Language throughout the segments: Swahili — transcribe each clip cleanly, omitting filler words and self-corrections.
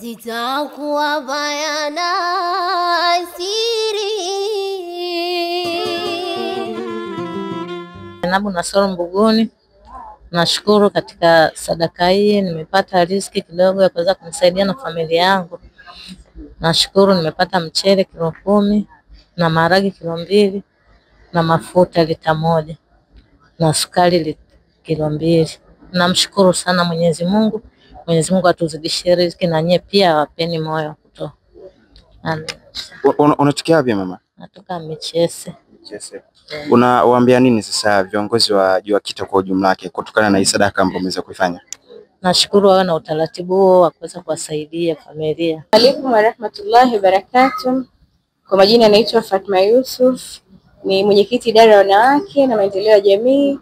zitakuwa bayana siri. Nabu Nasoro Mbuguni. Nashukuru katika sadaka hii nimepata riziki kidogo ya kuweza kumsaidia na familia yangu. Nashukuru nimepata mchele kilo 10 na maharage kilo 2 na mafuta lita 1 na sukari kilo 2. Namshukuru sana Mwenyezi Mungu. Mwenyezi Mungu atuzidishie riziki na nyie pia wapeni moyo wa kutoa. Unatokea wapi mama? Natoka Michese. Unawaambia nini sasa viongozi wa JUAKITA kwa ujumla wake kutokana na hii sadaka ambayo umeweza kuifanya? Nashukuru wawe na utaratibu huo wa kuweza kuwasaidia familia. Alaykum wa rahmatullahi wa barakatuh. Kwa majina naitwa Fatma Yusuf, ni mwenyekiti idara ya wanawake na maendeleo ya jamii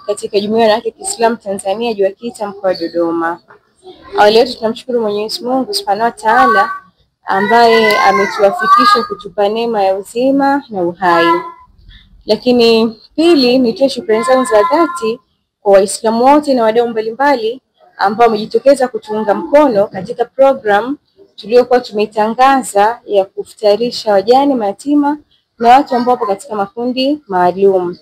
katika Jumuiya ya Wanawake Kiislamu Tanzania JUAKITA mkoa wa Dodoma. Awali yote tunamshukuru Mwenyezi Mungu Subhanahu wa Ta'ala ambaye ametuwafikisha kutupa neema ya uzima na uhai. Lakini pili, nitoe shukrani zangu za dhati kwa Waislamu wote na wadau mbalimbali ambao wamejitokeza kutuunga mkono katika program tuliyokuwa tumeitangaza ya kufutarisha wajane, mayatima na watu ambao wapo katika makundi maalum.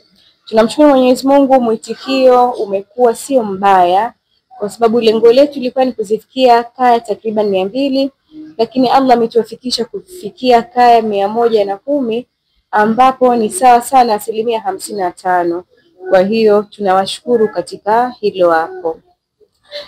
Tunamshukuru Mwenyezi Mungu, mwitikio umekuwa sio mbaya kwa sababu lengo letu lilikuwa ni kuzifikia kaya takriban 200, lakini Allah ametuwafikisha kufikia kaya 110 ambapo ni sawa sana 55%. Kwa hiyo tunawashukuru katika hilo hapo.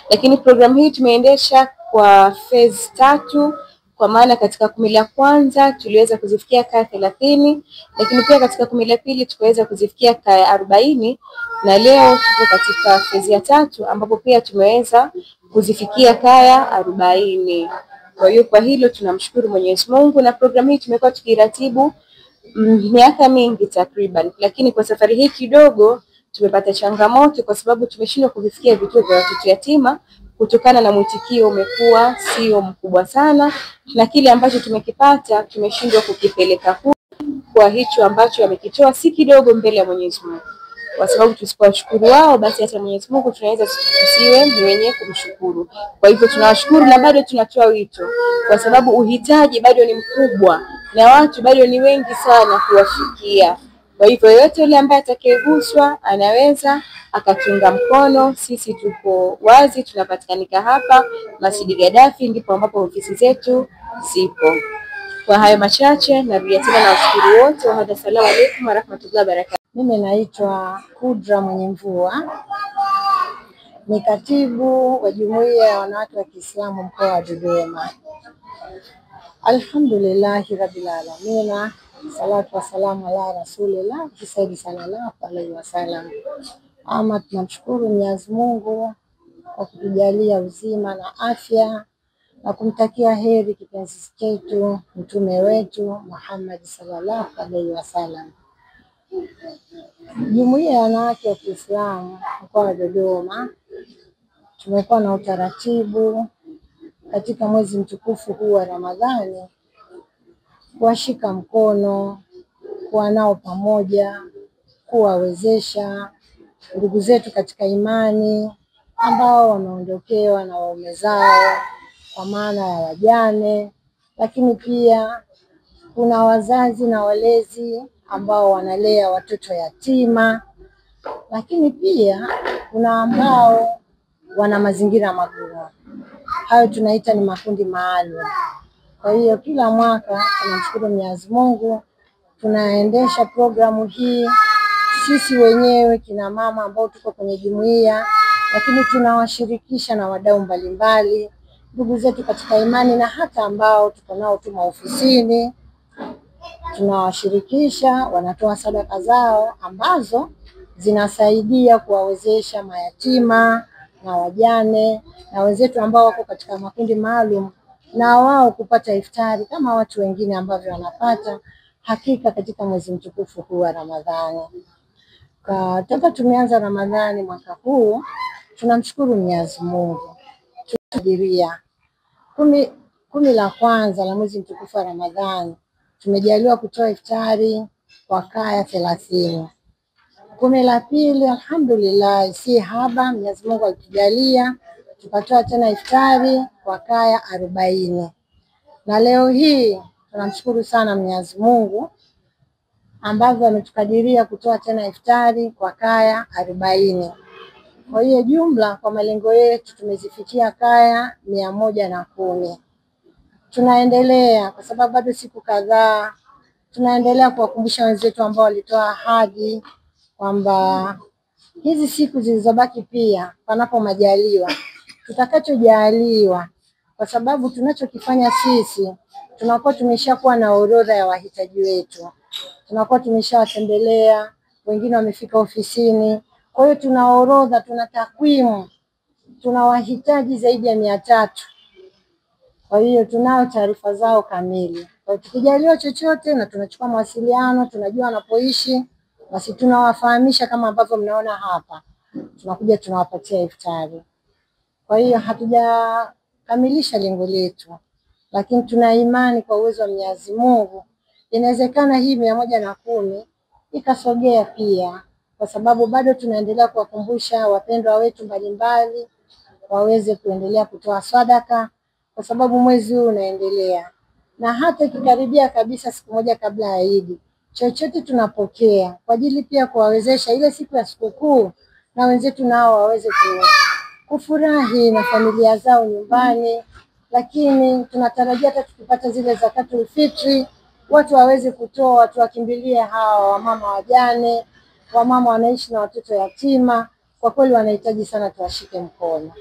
Lakini programu hii tumeendesha kwa phase 3, kwa maana katika kumi la kwanza tuliweza kuzifikia kaya 30, lakini pia katika kumi la pili tukaweza kuzifikia kaya 40, na leo tupo katika phase ya 3 ambapo pia tumeweza kuzifikia kaya 40. Kwa hiyo kwa hilo tunamshukuru Mwenyezi Mungu, na programu hii tumekuwa tukiratibu miaka mingi takriban, lakini kwa safari hii kidogo tumepata changamoto kwa sababu tumeshindwa kuvifikia vituo vya watoto yatima kutokana na mwitikio umekuwa sio mkubwa sana, na kile ambacho tumekipata tumeshindwa kukipeleka kwa hicho ambacho wamekitoa si kidogo mbele ya Mwenyezi Mungu. Kwa sababu tusipowashukuru wao basi hata Mwenyezi Mungu tunaweza tusiwe ni wenye kumshukuru. Kwa hivyo tunawashukuru na bado tunatoa wito kwa sababu uhitaji bado ni mkubwa na watu bado ni wengi sana kuwafikia. Kwa hivyo yote yule ambaye atakayeguswa anaweza akatunga mkono. Sisi tuko wazi, tunapatikanika hapa Masjid Gaddafi, ndipo ambapo ofisi zetu zipo. Kwa hayo machache narudia tena na washukuru wote. Wa assalamu alaykum wa rahmatullahi wa barakatuh. Mimi naitwa Kudra Mwenye Mvua, ni katibu wa Jumuiya ya Wanawake wa Kiislamu mkoa wa Dodoma. Alhamdulillahi rabbil alamin, salatu wassalamu ala rasulillah sallallahu alaihi wasallam. Ama tunamshukuru Mwenyezi Mungu kwa kutujalia uzima na afya na kumtakia heri kipenzi chetu mtume wetu Muhammad sallallahu alaihi wasallam. Jumuiya ya Wanawake wa Kiislamu mkoa wa Dodoma tumekuwa na utaratibu katika mwezi mtukufu huu wa Ramadhani kuwashika mkono, kuwa nao pamoja, kuwawezesha ndugu zetu katika imani ambao wameondokewa na waume zao kwa maana ya wajane, lakini pia kuna wazazi na walezi ambao wanalea watoto yatima, lakini pia kuna ambao wana mazingira magumu. Hayo tunaita ni makundi maalum. Kwa hiyo kila mwaka tunamshukuru Mwenyezi Mungu tunaendesha programu hii sisi wenyewe kina mama ambao tuko kwenye jumuiya, lakini tunawashirikisha na wadau mbalimbali, ndugu zetu katika imani na hata ambao tuko nao tu maofisini. Tunawashirikisha, wanatoa sadaka zao ambazo zinasaidia kuwawezesha mayatima na wajane na wenzetu ambao wako katika makundi maalum, na wao kupata iftari kama watu wengine ambavyo wanapata hakika katika mwezi mtukufu huu wa Ramadhani. Toka tumeanza Ramadhani mwaka huu tunamshukuru Mwenyezi Mungu. Tunadiria kumi la kwanza la mwezi mtukufu wa Ramadhani tumejaliwa kutoa iftari kwa kaya 30. Kumi la pili alhamdulillah si haba, Mwenyezi Mungu alitujalia tukatoa tena iftari kwa kaya 40. Na leo hii tunamshukuru sana Mwenyezi Mungu ambavyo ametukadiria kutoa tena iftari kwa kaya 40. Kwa hiyo jumla kwa malengo yetu tumezifikia kaya 110. Tunaendelea kwa sababu bado siku kadhaa, tunaendelea kuwakumbusha wenzetu ambao walitoa ahadi kwamba hizi siku zilizobaki pia panapo majaliwa tutakachojaliwa, kwa sababu tunachokifanya sisi tunakuwa tumeshakuwa na orodha ya wahitaji wetu, tunakuwa tumeshawatembelea, wengine wamefika ofisini. Kwa hiyo tuna orodha, tuna takwimu, tuna wahitaji zaidi ya 300. Kwa hiyo tunao taarifa zao kamili. Kwa hiyo tukijaliwa chochote na tunachukua mawasiliano, tunajua wanapoishi, basi tunawafahamisha kama ambavyo mnaona hapa. Tunakuja tunawapatia iftari. Kwa hiyo hatujakamilisha lengo letu, lakini tuna imani kwa uwezo wa Mwenyezi Mungu inawezekana hii 110 ikasogea pia, kwa sababu bado tunaendelea kuwakumbusha wapendwa wetu mbalimbali waweze kuendelea kutoa sadaka, kwa sababu mwezi huu unaendelea, na hata ikikaribia kabisa siku moja kabla ya Eid, chochote tunapokea kwa ajili pia kuwawezesha ile siku ya sikukuu na wenzetu nao waweze kufurahi na familia zao nyumbani. Lakini tunatarajia hata tukipata zile zakatul fitri watu waweze kutoa, watu wakimbilie hawa wamama wajane, wamama wanaishi na watoto yatima. Kwa kweli wanahitaji sana tuwashike mkono.